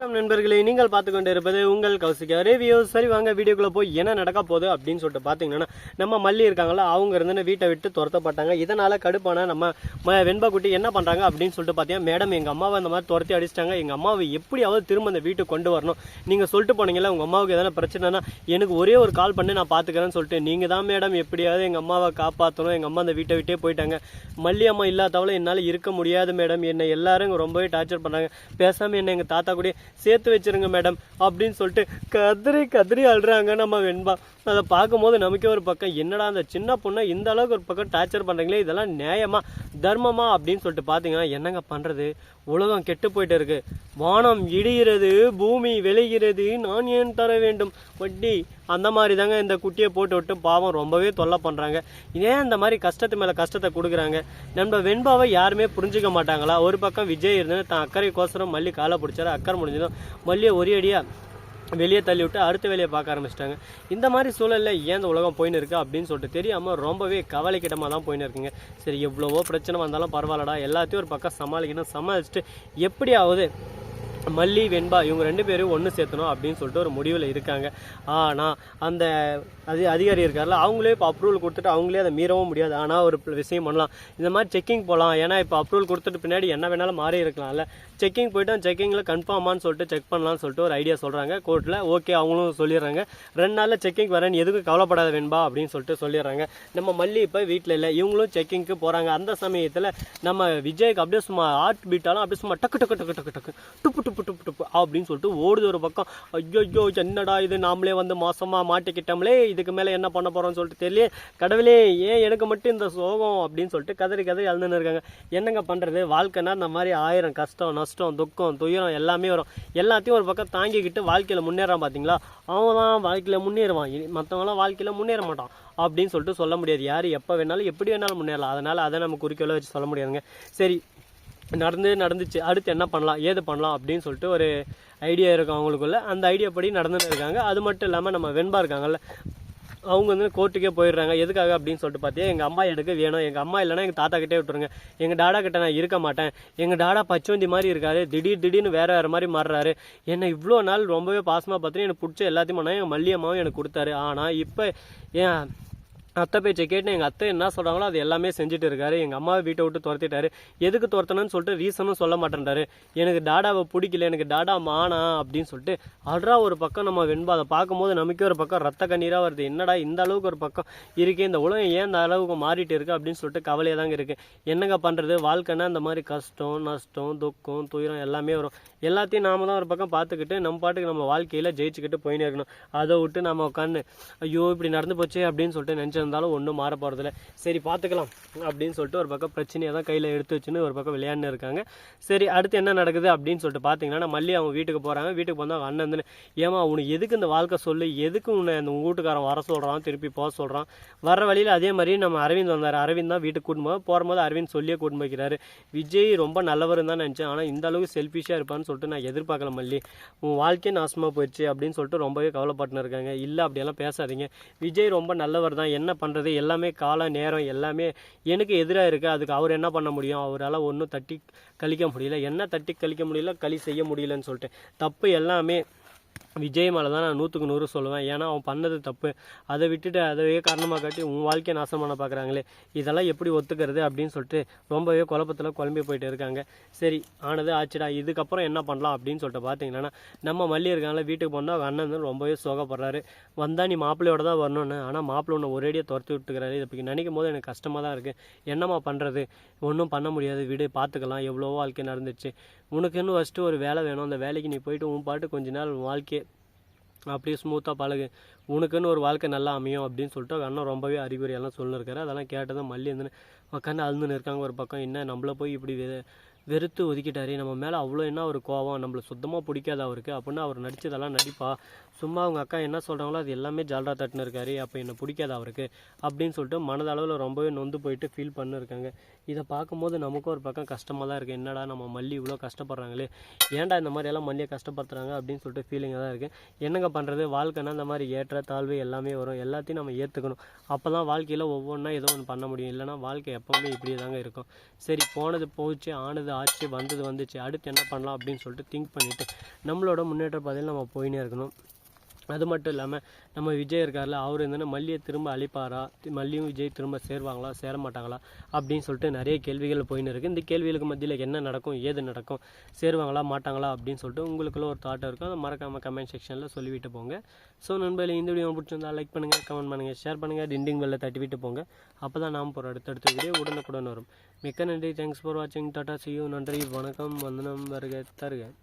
நண்பர்களே, நீங்கள் பார்த்து கொண்டு இருப்பது உங்கள் கௌசிகா ரிவ்யூ. சரி வாங்க வீடியோக்குள்ள போய் என்ன நடக்க போகுது அப்படின்னு சொல்லிட்டு பார்த்தீங்கன்னா, நம்ம மல்லி இருக்காங்களா, அவங்க இருந்து வீட்டை விட்டு துரத்தப்பட்டாங்க. இதனால கடுப்பான நம்ம வெண்பா குட்டி என்ன பண்றாங்க அப்படின்னு சொல்லிட்டு பார்த்தீங்கன்னா, மேடம் எங்க அம்மாவை அந்த மாதிரி துரத்தி அடிச்சிட்டாங்க, எங்க அம்மாவை எப்படியாவது திரும்ப அந்த வீட்டுக்கு கொண்டு வரணும். நீங்க சொல்லிட்டு போனீங்களா உங்க அம்மாவுக்கு எதனா பிரச்சனைனா எனக்கு ஒரே ஒரு கால் பண்ணி நான் பாத்துக்கிறேன்னு சொல்லிட்டு, நீங்க தான் மேடம் எப்படியாவது எங்க அம்மாவை காப்பாற்றணும். எங்க அம்மா அந்த வீட்டை விட்டே போயிட்டாங்க. மல்லி அம்மா இல்லாதவளை என்னால் இருக்க முடியாது மேடம், என்னை எல்லாரும் ரொம்பவே டார்ச்சர் பண்றாங்க. பேசாம என்ன எங்க தாத்தா கூட சேர்த்து வச்சிருங்க மேடம் அப்படின்னு சொல்லிட்டு கதறி கதறி அழுறாங்க நம்ம வெண்பா. அதை பார்க்கும்போது நமக்கே ஒரு பக்கம் என்னடா அந்த சின்ன பொண்ணை இந்த அளவுக்கு ஒரு பக்கம் டார்ச்சர் பண்ணுறீங்களே, இதெல்லாம் நியாயமா தர்மமா அப்படின்னு சொல்லிட்டு பார்த்தீங்கன்னா என்னங்க பண்ணுறது, உலகம் கெட்டு போயிட்டு இருக்கு. வானம் இடிகிறது, பூமி விளைகிறது, நான் ஏன் தர வேண்டும் வட்டி. அந்த மாதிரி தாங்க இந்த குட்டியை போட்டு விட்டு பாவம் ரொம்பவே தொல்லை பண்ணுறாங்க. ஏன் இந்த மாதிரி கஷ்டத்து மேலே கஷ்டத்தை கொடுக்குறாங்க. நம்ம வெண்பாவை யாருமே புரிஞ்சுக்க மாட்டாங்களா. ஒரு பக்கம் விஜய் இருந்து தான் அக்கறைக்கோசரம் மல்லி காலை பிடிச்சாரு. அக்கறை முடிஞ்சதும் மல்லியை ஒரே அடியாக வெளியே தள்ளி விட்டு அடுத்த வேலையை பார்க்க ஆரம்பிச்சிட்டாங்க. இந்த மாதிரி சூழலில் ஏன் இந்த உலகம் போயின்னு இருக்கு அப்படின்னு சொல்லிட்டு தெரியாமல் ரொம்பவே கவலைக்கிடமாக தான் போயின்னு இருக்குங்க. சரி எவ்வளவோ பிரச்சனை வந்தாலும் பரவாயில்லடா, எல்லாத்தையும் ஒரு பக்கம் சமாளிக்கணும். சமாளிச்சுட்டு எப்படியாவது மல்லி வெண்பா இவங்க ரெண்டு பேரும் ஒன்று சேர்த்தணும் அப்படின்னு சொல்லிட்டு ஒரு முடிவில் இருக்காங்க. ஆனால் அந்த அதிகாரி இருக்கார்ல, அவங்களே இப்போ அப்ரூவல் கொடுத்துட்டு அவங்களே அதை மீறவும் முடியாது. ஆனால் ஒரு விஷயம் பண்ணலாம், இந்த மாதிரி செக்கிங் போகலாம். ஏன்னா இப்போ அப்ரூவல் கொடுத்துட்டு பின்னாடி என்ன வேணாலும் மாறி இருக்கலாம்ல. செக்கிங் போய்ட்டு செக்கிங்கில் கன்ஃபார்மான்னு சொல்லிட்டு செக் பண்ணலாம்னு சொல்லிட்டு ஒரு ஐடியா சொல்கிறாங்க கோர்ட்டில். ஓகே அவங்களும் சொல்லிடுறாங்க, 2 நாளில் செக்கிங் வரேன்னு எதுக்கு கவலைப்படாத வெண்பா அப்படின்னு சொல்லிட்டு சொல்லிடுறாங்க. நம்ம மல்லி இப்போ வீட்டில் இல்லை, இவங்களும் செக்கிங்க்கு போகிறாங்க. அந்த சமயத்தில் நம்ம விஜய்க்கு அப்படியே சும்மா ஹார்ட் பீட்டாலும் அப்படியே சும்மா டக்கு டக்கு டக்கு டக்கு டக்கு டுப்பு டுப்பு டுப்பு டுப்பு அப்படின்னு சொல்லிட்டு ஓடுது ஒரு பக்கம். ஐயோ என்னடா இது, நாமளே வந்து மோசமாக மாட்டிக்கிட்டோம்லே, இதுக்கு மேலே என்ன பண்ண போகிறோம்னு சொல்லிட்டு தெரியல. கடவுளே ஏன் எனக்கு மட்டும் இந்த சோகம் அப்படின்னு சொல்லிட்டு கதறி கதறி அழுதுன்னு இருக்காங்க. என்னங்க பண்ணுறது, வாழ்க்கைனா இந்த மாதிரி 1000 கஷ்டம் நஷ்டம் துக்கம் துயரம் எல்லாமே வரும். எல்லாத்தையும் ஒரு பக்கம் தாங்கிக்கிட்டு வாழ்க்கையில் முன்னேறான். பார்த்தீங்களா, அவன் தான் வாழ்க்கையில் முன்னேறுவான், மற்றவங்களாம் வாழ்க்கையில் முன்னேற மாட்டான் அப்படின்னு சொல்லிட்டு சொல்ல முடியாது. யார் எப்போ வேணாலும் எப்படி வேணாலும் முன்னேறலாம். அதனால் அதை நம்ம குறிக்கோளை வச்சு சொல்ல முடியாதுங்க. சரி நடந்துச்சு, அடுத்து என்ன பண்ணலாம் ஏது பண்ணலாம் அப்படின்னு சொல்லிட்டு ஒரு ஐடியா இருக்கும் அவங்களுக்குள்ள. அந்த ஐடியா படி நடந்துன்னு இருக்காங்க. அது மட்டும் இல்லாமல் நம்ம வெண்பா இருக்காங்கல்ல, அவங்க வந்து கோர்ட்டுக்கே போயிடுறாங்க. எதுக்காக அப்படின்னு சொல்லிட்டு பார்த்தீங்கன்னா, எங்கள் அம்மா எனக்கு வேணும், எங்கள் அம்மா இல்லைனா எங்கள் தாத்தா கிட்டே விட்டுருங்க, எங்கள் டாடா கிட்ட நான் இருக்க மாட்டேன், எங்கள் டாடா பச்சோந்தி மாதிரி இருக்காரு, திடீர்னு வேறு மாதிரி மாறுறாரு, என்னை இவ்வளோ நாள் ரொம்பவே பாசமாக பார்த்துட்டு எனக்கு பிடிச்ச எல்லாத்தையும் பண்ணால் எங்கள் மல்லியம்மாவும் எனக்கு கொடுத்தாரு. ஆனால் இப்போ ஏன் அத்தை பேச்சை கேட்டு எங்கள் அத்தை என்ன சொல்கிறாங்களோ அது எல்லாமே செஞ்சுட்டு இருக்காரு. எங்கள் அம்மாவை வீட்டை விட்டு துரத்திட்டாரு. எதுக்கு துரத்தணும்னு சொல்லிட்டு ரீசனும் சொல்ல மாட்டேன்றாரு. எனக்கு டாடாவை பிடிக்கல, எனக்கு டாடா மானா அப்படின்னு சொல்லிட்டு அல்றா ஒரு பக்கம் நம்ம வெண்பா. அதை பார்க்கும்போது நமக்கே ஒரு பக்கம் ரத்த கண்ணீராக வருது. என்னடா இந்த அளவுக்கு ஒரு பக்கம் இருக்கே, இந்த உலகம் ஏன் இந்த அளவுக்கு மாறிட்டு இருக்கு அப்படின்னு சொல்லிட்டு கவலையாக தாங்க இருக்குது. என்னங்க பண்ணுறது, வாழ்க்கைன்னா இந்த மாதிரி கஷ்டம் நஷ்டம் துக்கம் துயரம் எல்லாமே வரும். எல்லாத்தையும் நாம தான் ஒரு பக்கம் பார்த்துக்கிட்டு நம்ம பாட்டுக்கு நம்ம வாழ்க்கையில் ஜெயிச்சுக்கிட்டு போயினே இருக்கணும். அதை விட்டு நம்ம உட்காந்து ஐயோ இப்படி நடந்து போச்சு அப்படின்னு சொல்லிட்டு நினச்சிருந்தாலும் ஒன்றும் மாற போகிறதில்ல. சரி பார்த்துக்கலாம் அப்படின்னு சொல்லிட்டு ஒரு பக்கம் பிரச்சனையை தான் கையில் எடுத்து வச்சுன்னு ஒரு பக்கம் விளையாண்டு இருக்காங்க. சரி அடுத்து என்ன நடக்குது அப்படின்னு சொல்லிட்டு பார்த்தீங்கன்னா, மல்லி அவங்க வீட்டுக்கு போகிறாங்க. வீட்டுக்கு போனால் அவங்க அண்ணன் ஏமா உனக்கு எதுக்கு இந்த வாழ்க்கை சொல்லு, எதுக்கு உன்னை அந்த உங்கள் வீட்டுக்காரன் வர சொல்கிறான், திருப்பி போக சொல்கிறான். வர வழியில் அதே மாதிரி நம்ம அரவிந்த் வந்தார். அரவிந்த் தான் வீட்டுக்கு கூட்டின்னு போகும்போது அரவிந்த் சொல்லியே கூட்டின்னு போய்க்கிறாரு. விஜய் ரொம்ப நல்லவர் தான் நினச்சேன், ஆனால் இந்த அளவுக்கு செல்ஃபிஷாக இருப்பான்னு சொல்லிட்டு நான் எதிர்பார்க்கல மல்லி, உன் வாழ்க்கையே நாசமாக போயிடுச்சு அப்படின்னு சொல்லிட்டு ரொம்பவே கவலைப்பட்டுன்னு இருக்காங்க. இல்லை அப்படியெல்லாம் பேசாதீங்க, விஜய் ரொம்ப நல்லவர் தான், என்ன பண்ணுறது எல்லாமே கால நேரம் எல்லாமே எனக்கு எதிராக இருக்குது, அதுக்கு அவர் என்ன பண்ண முடியும், அவரால் ஒன்றும் தட்டி கழிக்க முடியல, என்ன தட்டி கழிக்க முடியல களி செய்ய முடியலன்னு சொல்லிட்டு தப்பு எல்லாமே விஜய் மேலே தான் நான் 100க்கு 100 சொல்லுவேன். ஏன்னா அவன் பண்ணது தப்பு, அதை விட்டுட்டு அதவே காரணமாக காட்டி உன் வாழ்க்கையை நாசம் பண்ண பார்க்குறாங்களே, இதெல்லாம் எப்படி ஒத்துக்கிறது அப்படின்னு சொல்லிட்டு ரொம்பவே குழப்பத்தில் குழம்பி போயிட்டு இருக்காங்க. சரி ஆனது ஆச்சுடா, இதுக்கப்புறம் என்ன பண்ணலாம் அப்படின்னு சொல்லிட்டு பார்த்தீங்கன்னா, நம்ம மல்லி இருக்காங்கள வீட்டுக்கு போனால் அவங்க அண்ணன் ரொம்பவே சோகப்படுறாரு. வந்தால் நீ மாப்பிள்ளையோட தான் வரணும்னு, ஆனால் மாப்பிள்ளை ஒன்று ஒரேடியாக துரத்தி விட்டுக்கிறாரு. இதை நினைக்கும் போது எனக்கு கஷ்டமாக தான் இருக்குது. என்னம்மா பண்ணுறது, ஒன்றும் பண்ண முடியாது, வீடு பார்த்துக்கலாம், எவ்வளவோ வாழ்க்கை நடந்துச்சு, உனக்குன்னு ஃபஸ்ட்டு ஒரு வேலை வேணும், அந்த வேலைக்கு நீ போயிட்டு உன் பாட்டு கொஞ்ச நாள் வாழ்க்கையை அப்படியே ஸ்மூத்தாக பழகு, உனக்குன்னு ஒரு வாழ்க்கை நல்லா அமையும் அப்படின்னு சொல்லிட்டு அண்ணன் ரொம்பவே அறிகுறியெல்லாம் சொல்லியிருக்காரு. அதெல்லாம் கேட்டதான் மல்லி வந்து உட்காந்து அழுந்துன்னு இருக்காங்க. ஒரு பக்கம் என்ன நம்மளை போய் இப்படி வெறுத்து ஒதுக்கிட்டாரு, நம்ம மேலே அவ்வளோ என்ன ஒரு கோவம், நம்மளை சுத்தமாக பிடிக்காது அவருக்கு அப்படின்னு அவர் நடித்ததெல்லாம் நடிப்பா, சும்மா அவங்க அக்கா என்ன சொல்கிறாங்களோ அது எல்லாமே ஜால்ரா தட்டுன்னு இருக்காரு, அப்போ என்னை பிடிக்காது அவருக்கு அப்படின்னு சொல்லிட்டு மனதளவில் ரொம்பவே நொந்து போயிட்டு ஃபீல் பண்ணிருக்காங்க. இதை பார்க்கும்போது நமக்கும் ஒரு பக்கம் கஷ்டமாக தான் இருக்குது. என்னடா நம்ம மல்லி இவ்வளோ கஷ்டப்படுறாங்களே, ஏன்டா இந்த மாதிரியெல்லாம் மல்லியை கஷ்டப்படுத்துறாங்க அப்படின்னு சொல்லிட்டு ஃபீலிங்காக தான் இருக்குது. என்னங்க பண்ணுறது, வாழ்க்கைனா இந்த மாதிரி ஏற்ற தாழ்வு எல்லாமே வரும், எல்லாத்தையும் நம்ம ஏற்றுக்கணும். அப்போ தான் வாழ்க்கையில் ஒவ்வொன்றா ஏதோ ஒன்று பண்ண முடியும், இல்லைனா வாழ்க்கை எப்போவுமே இப்படி தாங்க இருக்கும். சரி போனது போச்சு, ஆனது ஆச்சு, வந்துச்சு, அடுத்து என்ன பண்ணலாம் அப்படின்னு சொல்லிட்டு திங்க் பண்ணிவிட்டு நம்மளோட முன்னேற்ற பாதையில் நம்ம போயினே இருக்கணும். அது மட்டும் இல்லாமல் நம்ம விஜய் இருக்கார்ல, அவர் என்னென்னா மல்லியை திரும்ப அழிப்பாரா, மல்லியும் விஜய் திரும்ப சேருவாங்களா சேர மாட்டாங்களா அப்படின்னு சொல்லிட்டு நிறைய கேள்விகள் போயின்னு இருக்குது. இந்த கேள்விகளுக்கு மத்தியில் என்ன நடக்கும், ஏது நடக்கும், சேருவாங்களா மாட்டாங்களா அப்படின்னு சொல்லிட்டு உங்களுக்குள்ள ஒரு தாட் இருக்கும். அதை மறக்காமல் கமெண்ட் செக்ஷனில் சொல்லிவிட்டு போங்க. ஸோ நண்பர்களே, இந்த வீடியோ பிடிச்சிருந்தா லைக் பண்ணுங்கள், கமெண்ட் பண்ணுங்கள், ஷேர் பண்ணுங்கள், டிண்டிங் பெல்லை தட்டி விட்டு போங்க. அப்போ தான் நாம் போகிற அடுத்தடுத்த வீடியோ உடனுக்குடன் வரும். மிக்க நன்றி. தேங்க்ஸ் ஃபார் வாட்சிங். Tata, see you. நன்றி, வணக்கம், வந்தனம், வருக தருக.